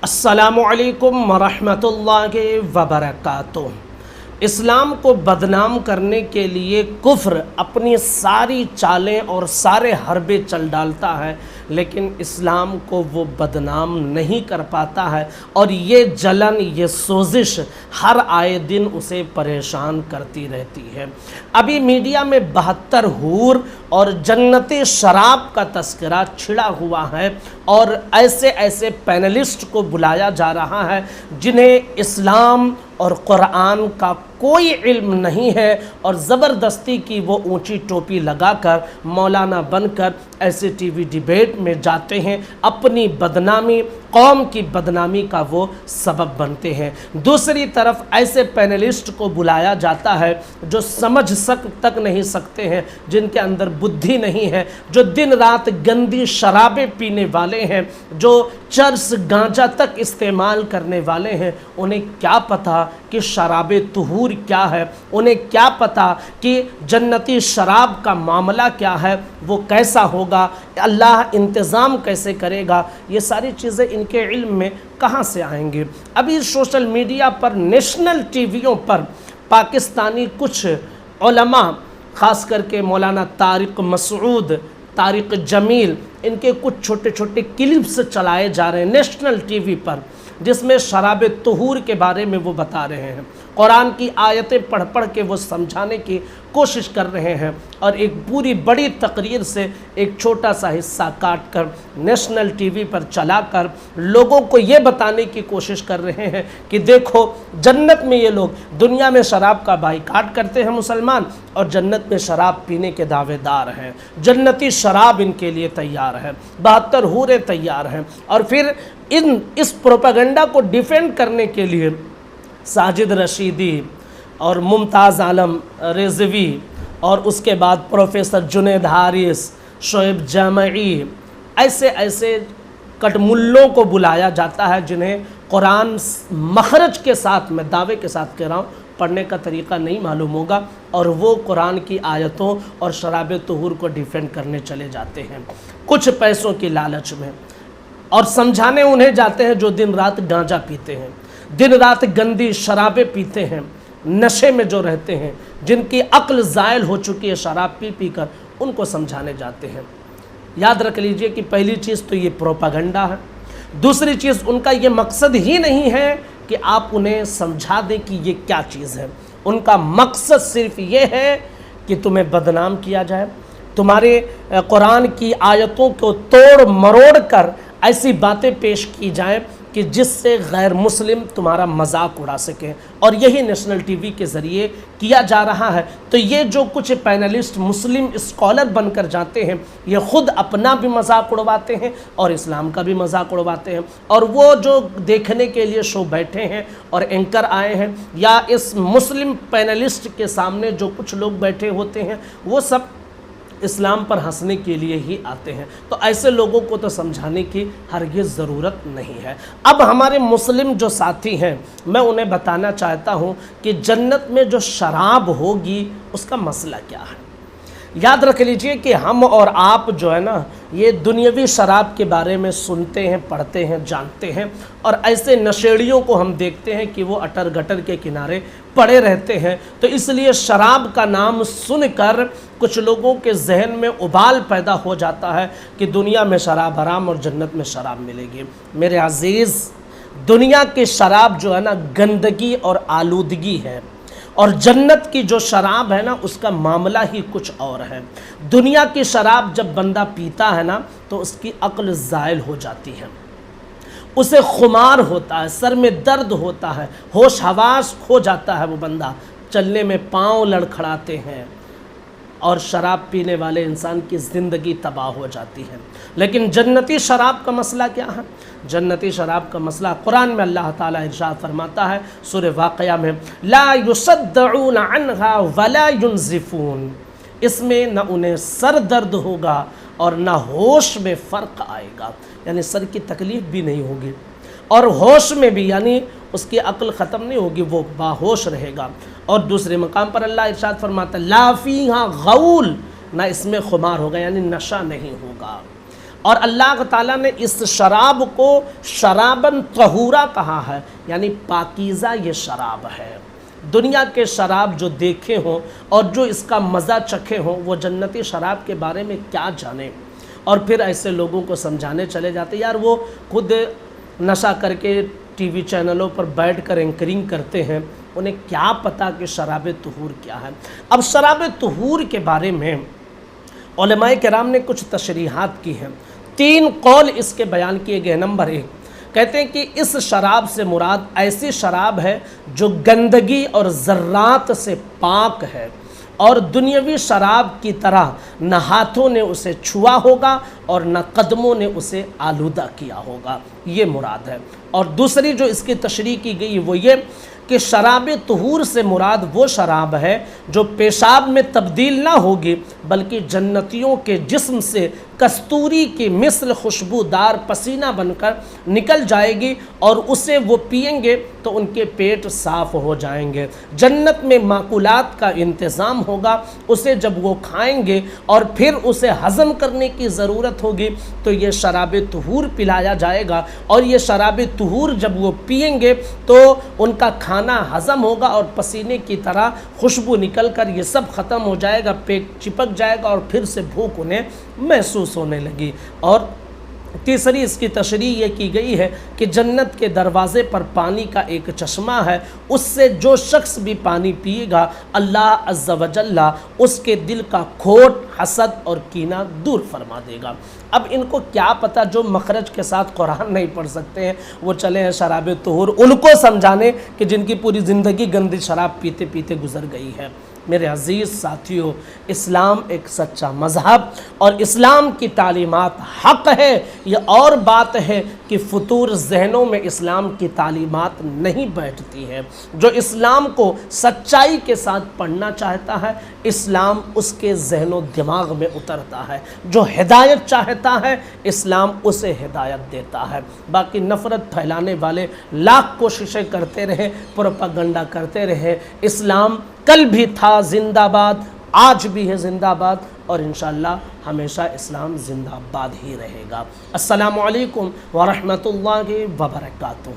السلام علیکم ورحمۃ اللہ وبرکاتہ۔ اسلام کو بدنام کرنے کے لیے کفر اپنی ساری چالیں اور سارے حربے چل ڈالتا ہے، لیکن اسلام کو وہ بدنام نہیں کر پاتا ہے، اور یہ جلن، یہ سوزش ہر آئے دن اسے پریشان کرتی رہتی ہے۔ ابھی میڈیا میں 72 حور اور جنتی شراب کا تذکرہ چھڑا ہوا ہے، اور ایسے پینلسٹ کو بلایا جا رہا ہے جنہیں اسلام اور قرآن کا کوئی علم نہیں ہے، اور زبردستی کی وہ اونچی ٹوپی لگا کر مولانا بن کر ایسے ٹی وی ڈیبیٹ میں جاتے ہیں، اپنی بدنامی، قوم کی بدنامی کا وہ سبب بنتے ہیں۔ دوسری طرف ایسے پینلسٹ کو بلایا جاتا ہے جو سمجھ تک نہیں سکتے ہیں، جن کے اندر بدھی نہیں ہے، جو دن رات گندی شرابیں پینے والے ہیں، جو چرس گانجا تک استعمال کرنے والے ہیں۔ انہیں کیا پتہ کہ شراب طہور کیا ہے، انہیں کیا پتہ کہ جنتی شراب کا معاملہ کیا ہے، وہ کیسا ہوگا، اللہ انتظام کیسے کرے گا، یہ ساری چیزیں ان کے علم میں کہاں سے آئیں گے۔ ابھی سوشل میڈیا پر، نیشنل ٹی ویوں پر پاکستانی کچھ علماء، خاص کر کے مولانا طارق مسعود، طارق جمیل، ان کے کچھ چھوٹے چھوٹے کلپس چلائے جا رہے ہیں نیشنل ٹی وی پر، جس میں شراب طہور کے بارے میں وہ بتا رہے ہیں، قرآن کی آیتیں پڑھ کے وہ سمجھانے کی کوشش کر رہے ہیں، اور ایک پوری بڑی تقریر سے ایک چھوٹا سا حصہ کاٹ کر نیشنل ٹی وی پر چلا کر لوگوں کو یہ بتانے کی کوشش کر رہے ہیں کہ دیکھو جنت میں یہ لوگ، دنیا میں شراب کا بائیکاٹ کرتے ہیں مسلمان، اور جنت میں شراب پینے کے دعوے دار ہیں، جنتی شراب ان کے لیے تیار ہے، 72 حوریں تیار ہیں، اور پھر اس پروپیگنڈا کو ڈیفینڈ کرنے کے لیے ساجد رشیدی اور ممتاز عالم رضوی، اور اس کے بعد پروفیسر جنید حارث، شعیب جامعی، ایسے کٹملوں کو بلایا جاتا ہے جنہیں قرآن مخرج کے ساتھ، میں دعوے کے ساتھ کہہ رہا ہوں، پڑھنے کا طریقہ نہیں معلوم ہوگا، اور وہ قرآن کی آیتوں اور شراب طہور کو ڈیفینڈ کرنے چلے جاتے ہیں کچھ پیسوں کی لالچ میں، اور سمجھانے انہیں جاتے ہیں جو دن رات گانجا پیتے ہیں، دن رات گندی شرابیں پیتے ہیں، نشے میں جو رہتے ہیں، جن کی عقل زائل ہو چکی ہے شراب پی کر، ان کو سمجھانے جاتے ہیں۔ یاد رکھ لیجئے کہ پہلی چیز تو یہ پروپیگنڈا ہے، دوسری چیز ان کا یہ مقصد ہی نہیں ہے کہ آپ انہیں سمجھا دیں کہ یہ کیا چیز ہے، ان کا مقصد صرف یہ ہے کہ تمہیں بدنام کیا جائے، تمہارے قرآن کی آیتوں کو توڑ مروڑ کر ایسی باتیں پیش کی جائیں کہ جس سے غیر مسلم تمہارا مذاق اڑا سکیں، اور یہی نیشنل ٹی وی کے ذریعے کیا جا رہا ہے۔ تو یہ جو کچھ پینلسٹ مسلم اسکالر بن کر جاتے ہیں، یہ خود اپنا بھی مذاق اڑواتے ہیں اور اسلام کا بھی مذاق اڑواتے ہیں، اور وہ جو دیکھنے کے لیے شو بیٹھے ہیں اور اینکر آئے ہیں، یا اس مسلم پینلسٹ کے سامنے جو کچھ لوگ بیٹھے ہوتے ہیں، وہ سب اسلام پر ہنسنے کے لیے ہی آتے ہیں۔ تو ایسے لوگوں کو تو سمجھانے کی ہرگز ضرورت نہیں ہے۔ اب ہمارے مسلم جو ساتھی ہیں، میں انہیں بتانا چاہتا ہوں کہ جنت میں جو شراب ہوگی اس کا مسئلہ کیا ہے۔ یاد رکھ لیجئے کہ ہم اور آپ جو ہے نا، یہ دنیاوی شراب کے بارے میں سنتے ہیں، پڑھتے ہیں، جانتے ہیں، اور ایسے نشیڑیوں کو ہم دیکھتے ہیں کہ وہ اٹر گٹر کے کنارے پڑے رہتے ہیں، تو اس لیے شراب کا نام سن کر کچھ لوگوں کے ذہن میں ابال پیدا ہو جاتا ہے کہ دنیا میں شراب حرام اور جنت میں شراب ملے گی۔ میرے عزیز، دنیا کی شراب جو ہے نا گندگی اور آلودگی ہے، اور جنت کی جو شراب ہے نا اس کا معاملہ ہی کچھ اور ہے۔ دنیا کی شراب جب بندہ پیتا ہے نا تو اس کی عقل زائل ہو جاتی ہے، اسے خمار ہوتا ہے، سر میں درد ہوتا ہے، ہوش حواس کھو جاتا ہے، وہ بندہ چلنے میں پاؤں لڑکھڑاتے ہیں، اور شراب پینے والے انسان کی زندگی تباہ ہو جاتی ہے۔ لیکن جنتی شراب کا مسئلہ کیا ہے؟ جنتی شراب کا مسئلہ قرآن میں اللہ تعالیٰ ارشاد فرماتا ہے سورہ واقعہ میں، لا یصدعون عنہا ولا ینزفون، اس میں نہ انہیں سر درد ہوگا اور نہ ہوش میں فرق آئے گا، یعنی سر کی تکلیف بھی نہیں ہوگی، اور ہوش میں بھی، یعنی اس کی عقل ختم نہیں ہوگی، وہ باہوش رہے گا۔ اور دوسرے مقام پر اللہ ارشاد فرماتا ہے لا فیہا غول، نہ اس میں خمار ہوگا، یعنی نشہ نہیں ہوگا۔ اور اللہ تعالیٰ نے اس شراب کو شرابن طہورا کہا ہے، یعنی پاکیزہ یہ شراب ہے۔ دنیا کے شراب جو دیکھے ہوں اور جو اس کا مزہ چکھے ہوں وہ جنتی شراب کے بارے میں کیا جانیں، اور پھر ایسے لوگوں کو سمجھانے چلے جاتے یار وہ خود نشہ کر کے ٹی وی چینلوں پر بیٹھ کر اینکرنگ کرتے ہیں، انہیں کیا پتہ کہ شراب طہور کیا ہے۔ اب شراب طہور کے بارے میں علماء کرام نے کچھ تشریحات کی ہیں، 3 قول اس کے بیان کیے گئے۔ نمبر 1 کہتے ہیں کہ اس شراب سے مراد ایسی شراب ہے جو گندگی اور ذرات سے پاک ہے، اور دنیاوی شراب کی طرح نہ ہاتھوں نے اسے چھوا ہوگا اور نہ قدموں نے اسے آلودہ کیا ہوگا، یہ مراد ہے۔ اور دوسری جو اس کی تشریح کی گئی وہ یہ کہ شراب طہور سے مراد وہ شراب ہے جو پیشاب میں تبدیل نہ ہوگی بلکہ جنتیوں کے جسم سے کستوری کی مثل خوشبودار پسینہ بن کر نکل جائے گی، اور اسے وہ پئیں گے تو ان کے پیٹ صاف ہو جائیں گے۔ جنت میں ماکولات کا انتظام ہوگا، اسے جب وہ کھائیں گے اور پھر اسے ہضم کرنے کی ضرورت ہوگی تو یہ شراب طہور پلایا جائے گا، اور یہ شراب طہور جب وہ پئیں گے تو ان کا کھانا ہضم ہوگا اور پسینے کی طرح خوشبو نکل کر یہ سب ختم ہو جائے گا، پیٹ چپک جائے گا اور پھر سے بھوک انہیں محسوس ہونے لگی۔ اور تیسری اس کی تشریح یہ کی گئی ہے کہ جنت کے دروازے پر پانی کا ایک چشمہ ہے، اس سے جو شخص بھی پانی پیے گا اللہ عز و جل اس کے دل کا کھوٹ، حسد اور کینہ دور فرما دے گا۔ اب ان کو کیا پتہ جو مخرج کے ساتھ قرآن نہیں پڑھ سکتے ہیں وہ چلے ہیں شراب طہور ان کو سمجھانے کہ جن کی پوری زندگی گندی شراب پیتے پیتے گزر گئی ہے۔ میرے عزیز ساتھیوں، اسلام ایک سچا مذہب اور اسلام کی تعلیمات حق ہے، یہ اور بات ہے کہ فطور ذہنوں میں اسلام کی تعلیمات نہیں بیٹھتی ہے۔ جو اسلام کو سچائی کے ساتھ پڑھنا چاہتا ہے اسلام اس کے ذہن و دماغ میں اترتا ہے، جو ہدایت چاہتا ہے اسلام اسے ہدایت دیتا ہے۔ باقی نفرت پھیلانے والے لاکھ کوششیں کرتے رہے، پروپیگنڈا کرتے رہے، اسلام کل بھی تھا زندہ باد، آج بھی ہے زندہ باد، اور انشاءاللہ ہمیشہ اسلام زندہ باد ہی رہے گا۔ السلام علیکم ورحمۃ اللہ وبرکاتہ۔